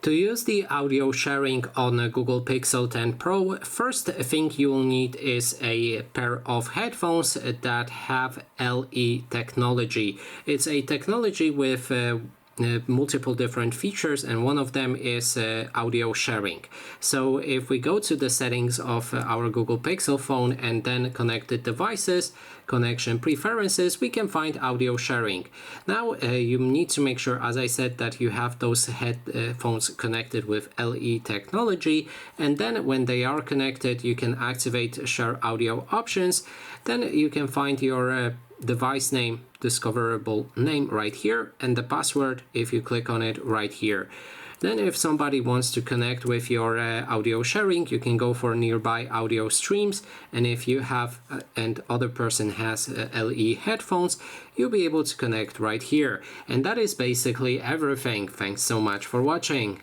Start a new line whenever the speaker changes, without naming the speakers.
To use the audio sharing on a Google Pixel 10 Pro, first thing you will need is a pair of headphones that have LE technology. It's a technology with multiple different features, and one of them is audio sharing. So if we go to the settings of our Google Pixel phone and then connected devices, connection preferences, we can find audio sharing. Now you need to make sure, as I said, that you have those headphones connected with LE technology, and then when they are connected you can activate share audio options. Then you can find your device name, discoverable name right here, and the password if you click on it right here. Then if somebody wants to connect with your audio sharing, you can go for nearby audio streams, and if you have and other person has LE headphones, you'll be able to connect right here. And that is basically everything. Thanks so much for watching.